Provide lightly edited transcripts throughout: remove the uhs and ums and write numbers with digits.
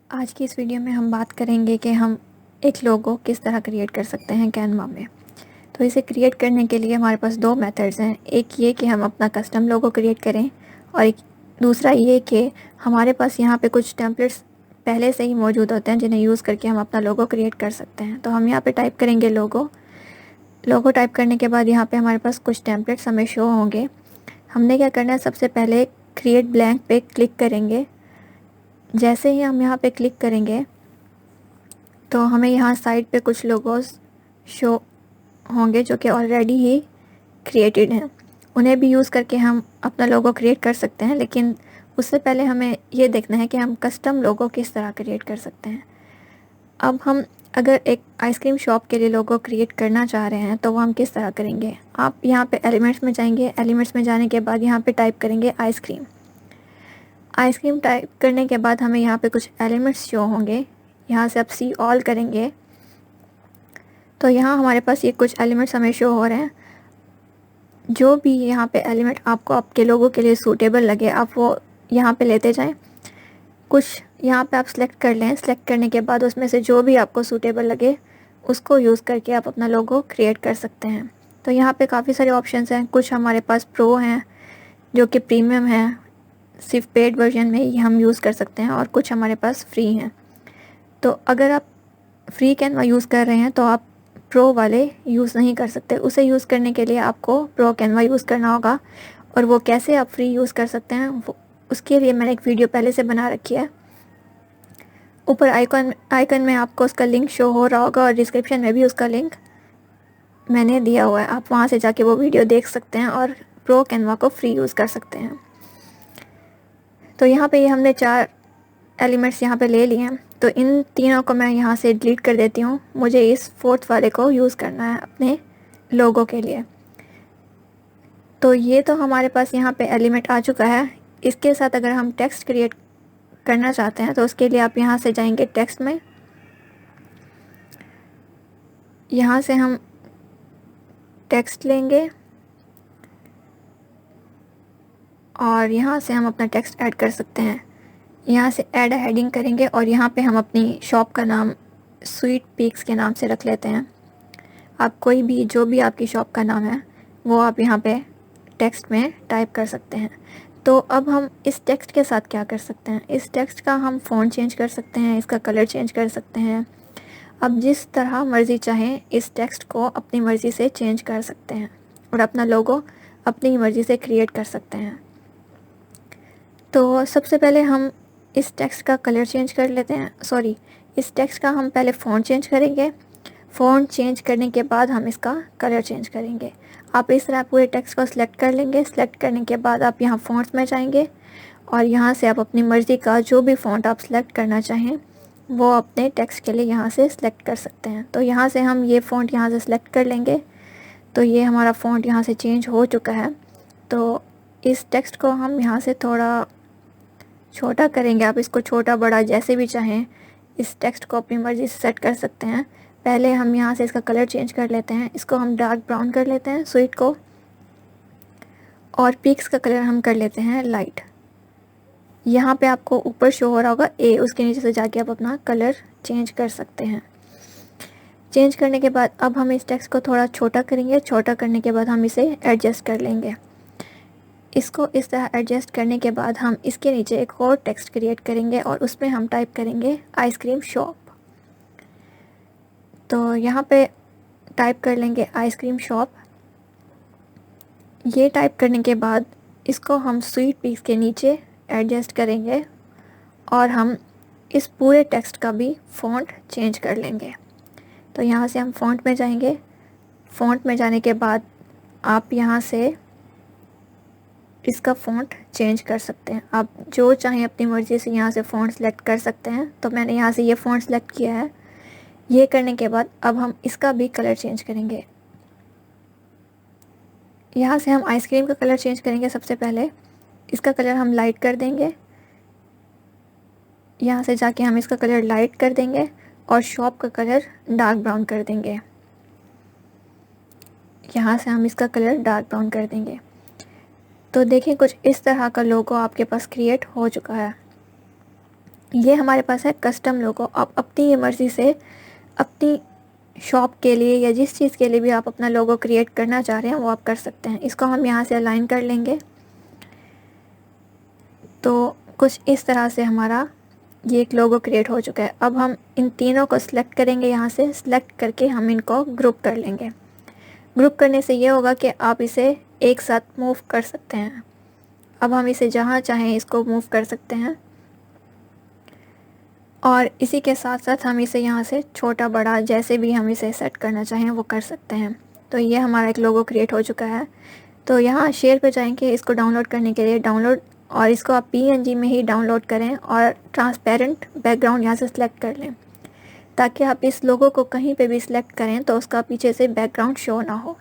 आज की इस वीडियो में हम बात करेंगे कि हम एक लोगो किस तरह क्रिएट कर सकते हैं कैनवा में। तो इसे क्रिएट करने के लिए हमारे पास दो मेथड्स हैं। एक ये कि हम अपना कस्टम लोगो क्रिएट करें और एक दूसरा ये कि हमारे पास यहाँ पे कुछ टेम्पलेट्स पहले से ही मौजूद होते हैं जिन्हें यूज़ करके हम अपना लोगो क्रिएट कर सकते हैं। तो हम यहाँ पे टाइप करेंगे लोगो टाइप करने के बाद यहाँ पे हमारे पास कुछ टेम्पलेट्स हमें शो होंगे। हमने क्या करना है, सबसे पहले क्रिएट ब्लैंक पे क्लिक करेंगे। जैसे ही हम यहाँ पे क्लिक करेंगे तो हमें यहाँ साइड पे कुछ लोगोस शो होंगे जो कि ऑलरेडी ही क्रिएटेड हैं। उन्हें भी यूज़ करके हम अपना लोगो क्रिएट कर सकते हैं, लेकिन उससे पहले हमें ये देखना है कि हम कस्टम लोगो किस तरह क्रिएट कर सकते हैं। अब हम अगर एक आइसक्रीम शॉप के लिए लोगो क्रिएट करना चाह रहे हैं तो वो हम किस तरह करेंगे। आप यहाँ पे एलिमेंट्स में जाएंगे। एलिमेंट्स में जाने के बाद यहाँ पे टाइप करेंगे आइसक्रीम। आइसक्रीम टाइप करने के बाद हमें यहाँ पे कुछ एलिमेंट्स शो होंगे। यहाँ से आप सी ऑल करेंगे तो यहाँ हमारे पास ये कुछ एलिमेंट्स हमें शो हो रहे हैं। जो भी यहाँ पे एलिमेंट आपको आपके लोगों के लिए सूटेबल लगे आप वो यहाँ पे लेते जाएं। कुछ यहाँ पे आप सेलेक्ट कर लें। सेलेक्ट करने के बाद उसमें से जो भी आपको सूटेबल लगे उसको यूज़ करके आप अपना लोगो क्रिएट कर सकते हैं। तो यहाँ पे काफ़ी सारे ऑप्शंस हैं। कुछ हमारे पास प्रो हैं जो कि प्रीमियम है, सिर्फ पेड वर्जन में ही हम यूज़ कर सकते हैं, और कुछ हमारे पास फ्री हैं। तो अगर आप फ्री कैनवा यूज़ कर रहे हैं तो आप प्रो वाले यूज़ नहीं कर सकते। उसे यूज़ करने के लिए आपको प्रो कैनवा यूज़ करना होगा, और वो कैसे आप फ्री यूज़ कर सकते हैं वो उसके लिए मैंने एक वीडियो पहले से बना रखी है। ऊपर आइकन में आपको उसका लिंक शो हो रहा होगा और डिस्क्रिप्शन में भी उसका लिंक मैंने दिया हुआ है। आप वहाँ से जाके वो वीडियो देख सकते हैं और प्रो कैनवा को फ्री यूज़ कर सकते हैं। तो यहाँ पे ये हमने 4 एलिमेंट्स यहाँ पे ले लिए हैं। तो इन तीनों को मैं यहाँ से डिलीट कर देती हूँ। मुझे इस 4th वाले को यूज़ करना है अपने लोगो के लिए। तो ये तो हमारे पास यहाँ पे एलिमेंट आ चुका है। इसके साथ अगर हम टेक्स्ट क्रिएट करना चाहते हैं तो उसके लिए आप यहाँ से जाएंगे टेक्स्ट में। यहाँ से हम टेक्स्ट लेंगे और यहाँ से हम अपना टेक्स्ट ऐड कर सकते हैं। यहाँ से ऐड हेडिंग करेंगे और यहाँ पे हम अपनी शॉप का नाम स्वीट पीक्स के नाम से रख लेते हैं। आप कोई भी जो भी आपकी शॉप का नाम है वो आप यहाँ पे टेक्स्ट में टाइप कर सकते हैं। तो अब हम इस टेक्स्ट के साथ क्या कर सकते हैं, इस टेक्स्ट का हम फ़ॉन्ट चेंज कर सकते हैं, इसका कलर चेंज कर सकते हैं। अब जिस तरह मर्ज़ी चाहें इस टेक्स्ट को अपनी मर्ज़ी से चेंज कर सकते हैं और अपना लोगो अपनी मर्ज़ी से क्रिएट कर सकते हैं। तो सबसे पहले हम इस टेक्स्ट का कलर चेंज कर लेते हैं। इस टेक्स्ट का हम पहले फ़ॉन्ट चेंज करेंगे। फ़ॉन्ट चेंज करने के बाद हम इसका कलर चेंज करेंगे। आप इस तरह पूरे टेक्स्ट को सिलेक्ट कर लेंगे। सिलेक्ट करने के बाद आप यहाँ फ़ॉन्ट्स में जाएंगे और यहाँ से आप अपनी मर्ज़ी का जो भी फ़ॉन्ट आप सिलेक्ट करना चाहें वो अपने टेक्स्ट के लिए यहाँ से सिलेक्ट कर सकते हैं। तो यहाँ से हम ये फ़ॉन्ट यहाँ से सिलेक्ट कर लेंगे। तो ये हमारा फ़ॉन्ट यहाँ से चेंज हो चुका है। तो इस टेक्स्ट को हम यहाँ से थोड़ा छोटा करेंगे। आप इसको छोटा बड़ा जैसे भी चाहें इस टेक्स्ट को अपनी मर्ज़ी से सेट कर सकते हैं। पहले हम यहाँ से इसका कलर चेंज कर लेते हैं। इसको हम डार्क ब्राउन कर लेते हैं स्वीट को, और पीक्स का कलर हम कर लेते हैं लाइट। यहाँ पे आपको ऊपर शो हो रहा होगा ए, उसके नीचे से जाके आप अपना कलर चेंज कर सकते हैं। चेंज करने के बाद अब हम इस टेक्स्ट को थोड़ा छोटा करेंगे। छोटा करने के बाद हम इसे एडजस्ट कर लेंगे। इसको इस तरह एडजस्ट करने के बाद हम इसके नीचे एक और टेक्स्ट क्रिएट करेंगे और उसमें हम टाइप करेंगे आइसक्रीम शॉप। तो यहाँ पे टाइप कर लेंगे आइसक्रीम शॉप। ये टाइप करने के बाद इसको हम स्वीट पीस के नीचे एडजस्ट करेंगे और हम इस पूरे टेक्स्ट का भी फ़ॉन्ट चेंज कर लेंगे। तो यहाँ से हम फ़ॉन्ट में जाएंगे। फ़ॉन्ट में जाने के बाद आप यहाँ से इसका फ़ॉन्ट चेंज कर सकते हैं। आप जो चाहें अपनी मर्ज़ी से यहाँ से फ़ॉन्ट सेलेक्ट कर सकते हैं। तो मैंने यहाँ से ये फ़ॉन्ट सेलेक्ट किया है। ये करने के बाद अब हम इसका भी कलर चेंज करेंगे। यहाँ से हम आइसक्रीम का कलर चेंज करेंगे। सबसे पहले इसका कलर हम लाइट कर देंगे। यहाँ से जाके हम इसका कलर लाइट कर देंगे और शॉप का कलर डार्क ब्राउन कर देंगे। यहाँ से हम इसका कलर डार्क ब्राउन कर देंगे। तो देखिए कुछ इस तरह का लोगो आपके पास क्रिएट हो चुका है। ये हमारे पास है कस्टम लोगो। आप अपनी मर्ज़ी से अपनी शॉप के लिए या जिस चीज़ के लिए भी आप अपना लोगो क्रिएट करना चाह रहे हैं वो आप कर सकते हैं। इसको हम यहाँ से अलाइन कर लेंगे। तो कुछ इस तरह से हमारा ये एक लोगो क्रिएट हो चुका है। अब हम इन तीनों को सिलेक्ट करेंगे, यहाँ से सिलेक्ट करके हम इनको ग्रुप कर लेंगे। ग्रुप करने से ये होगा कि आप इसे एक साथ मूव कर सकते हैं। अब हम इसे जहाँ चाहें इसको मूव कर सकते हैं और इसी के साथ साथ हम इसे यहाँ से छोटा बड़ा जैसे भी हम इसे सेट करना चाहें वो कर सकते हैं। तो ये हमारा एक लोगो क्रिएट हो चुका है। तो यहाँ शेयर पे जाएंगे इसको डाउनलोड करने के लिए, डाउनलोड, और इसको आप PNG में ही डाउनलोड करें और ट्रांसपेरेंट बैकग्राउंड यहाँ से सिलेक्ट कर लें ताकि आप इस लोगो को कहीं पे भी सिलेक्ट करें तो उसका पीछे से बैकग्राउंड शो ना हो।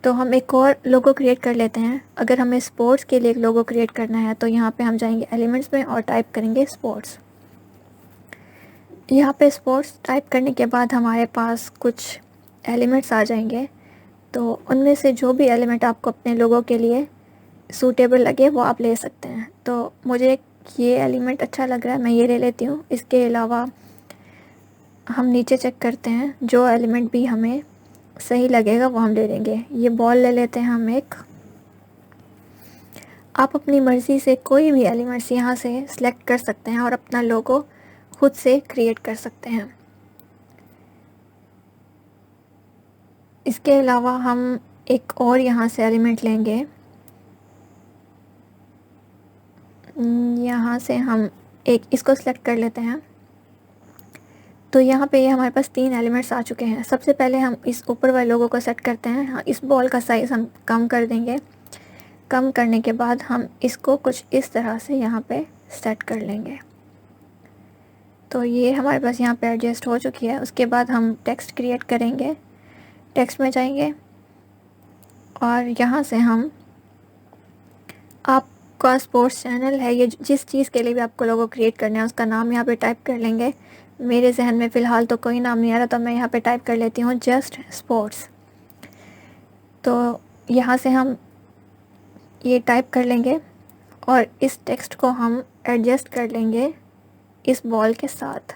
तो हम एक और लोगो क्रिएट कर लेते हैं। अगर हमें स्पोर्ट्स के लिए एक लोगो क्रिएट करना है तो यहाँ पे हम जाएंगे एलिमेंट्स में और टाइप करेंगे स्पोर्ट्स। यहाँ पे स्पोर्ट्स टाइप करने के बाद हमारे पास कुछ एलिमेंट्स आ जाएंगे। तो उनमें से जो भी एलिमेंट आपको अपने लोगों के लिए सूटेबल लगे वो आप ले सकते हैं। तो मुझे ये एलिमेंट अच्छा लग रहा है, मैं ये ले लेती हूँ। इसके अलावा हम नीचे चेक करते हैं, जो एलिमेंट भी हमें सही लगेगा वो हम ले लेंगे। ये बॉल ले लेते हैं हम एक। आप अपनी मर्ज़ी से कोई भी एलिमेंट्स यहाँ से सिलेक्ट कर सकते हैं और अपना लोगो खुद से क्रिएट कर सकते हैं। इसके अलावा हम एक और यहाँ से एलिमेंट लेंगे। यहाँ से हम एक इसको सिलेक्ट कर लेते हैं। तो यहाँ पे ये हमारे पास 3 एलिमेंट्स आ चुके हैं। सबसे पहले हम इस ऊपर वाले लोगों को सेट करते हैं। हाँ, इस बॉल का साइज़ हम कम कर देंगे। कम करने के बाद हम इसको कुछ इस तरह से यहाँ पे सेट कर लेंगे। तो ये हमारे पास यहाँ पे एडजस्ट हो चुकी है। उसके बाद हम टेक्स्ट क्रिएट करेंगे। टेक्स्ट में जाएंगे और यहाँ से हम आपका स्पोर्ट्स चैनल है, ये जिस चीज़ के लिए भी आपको लोगो क्रिएट करना है उसका नाम यहाँ पे टाइप कर लेंगे। मेरे जहन में फ़िलहाल तो कोई नाम नहीं आ रहा तो मैं यहाँ पे टाइप कर लेती हूँ जस्ट स्पोर्ट्स। तो यहाँ से हम ये टाइप कर लेंगे और इस टेक्स्ट को हम एडजस्ट कर लेंगे इस बॉल के साथ।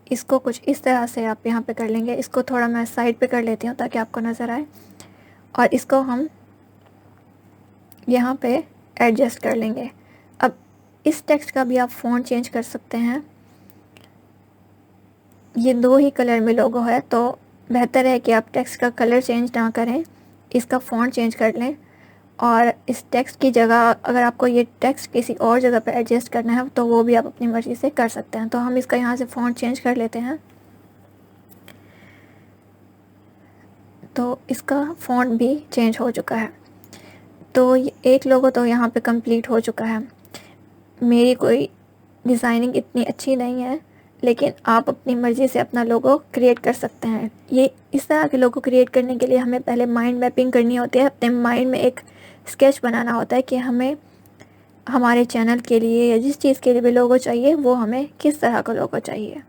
इसको कुछ इस तरह से आप यहाँ पे कर लेंगे। इसको थोड़ा मैं साइड पे कर लेती हूँ ताकि आपको नज़र आए और इसको हम यहाँ पे एडजस्ट कर लेंगे। अब इस टेक्स्ट का भी आप फ़ॉन्ट चेंज कर सकते हैं। ये 2 ही कलर में लोगो है तो बेहतर है कि आप टेक्स्ट का कलर चेंज ना करें, इसका फ़ॉन्ट चेंज कर लें। और इस टेक्स्ट की जगह अगर आपको ये टेक्स्ट किसी और जगह पे एडजस्ट करना है तो वो भी आप अपनी मर्ज़ी से कर सकते हैं। तो हम इसका यहाँ से फ़ॉन्ट चेंज कर लेते हैं। तो इसका फ़ॉन्ट भी चेंज हो चुका है। तो एक लोगो तो यहाँ पे कंप्लीट हो चुका है। मेरी कोई डिज़ाइनिंग इतनी अच्छी नहीं है लेकिन आप अपनी मर्ज़ी से अपना लोगो क्रिएट कर सकते हैं। ये इस तरह के लोगो क्रिएट करने के लिए हमें पहले माइंड मैपिंग करनी होती है। अपने माइंड में एक स्केच बनाना होता है कि हमें हमारे चैनल के लिए या जिस चीज़ के लिए भी लोगो चाहिए वो हमें किस तरह का लोगो चाहिए।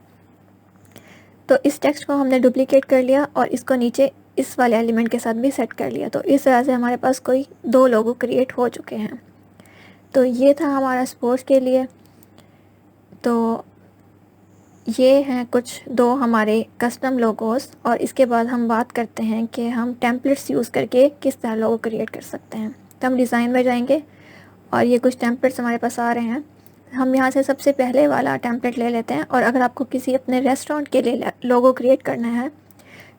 तो इस टेक्स्ट को हमने डुप्लीकेट कर लिया और इसको नीचे इस वाले एलिमेंट के साथ भी सेट कर लिया। तो इस तरह से हमारे पास कोई 2 लोगो क्रिएट हो चुके हैं। तो ये था हमारा स्पोर्ट्स के लिए। तो ये हैं कुछ 2 हमारे कस्टम लोगोस। और इसके बाद हम बात करते हैं कि हम टेम्पलेट्स यूज़ करके किस तरह लोगो क्रिएट कर सकते हैं। तो हम डिज़ाइन में जाएंगे और ये कुछ टेम्पलेट्स हमारे पास आ रहे हैं। हम यहाँ से सबसे पहले वाला टेम्पलेट ले लेते हैं। और अगर आपको किसी अपने रेस्टोरेंट के लिए लोगो क्रिएट करना है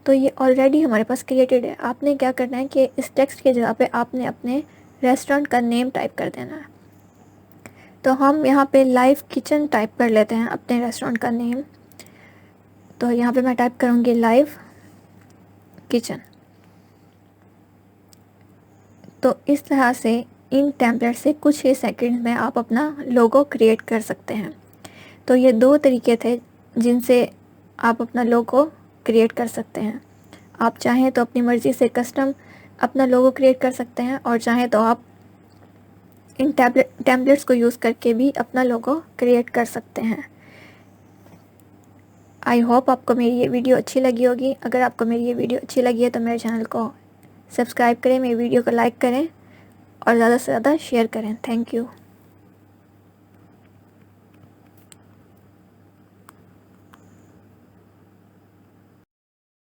तो ये ऑलरेडी हमारे पास क्रिएटेड है। आपने क्या करना है कि इस टेक्स्ट की जगह पे आपने अपने रेस्टोरेंट का नेम टाइप कर देना है। तो हम यहाँ पे लाइव किचन टाइप कर लेते हैं अपने रेस्टोरेंट का नेम। तो यहाँ पे मैं टाइप करूँगी लाइव किचन। तो इस तरह से इन टेम्पलेट से कुछ ही सेकंड में आप अपना लोगो क्रिएट कर सकते हैं। तो ये 2 तरीके थे जिनसे आप अपना लोगो क्रिएट कर सकते हैं। आप चाहें तो अपनी मर्ज़ी से कस्टम अपना लोगो क्रिएट कर सकते हैं और चाहें तो आप इन टेम्पलेट्स को यूज़ करके भी अपना लोगो क्रिएट कर सकते हैं। आई होप आपको मेरी ये वीडियो अच्छी लगी होगी। अगर आपको मेरी ये वीडियो अच्छी लगी है तो मेरे चैनल को सब्सक्राइब करें, मेरी वीडियो को लाइक करें और ज़्यादा से ज़्यादा शेयर करें। Thank you.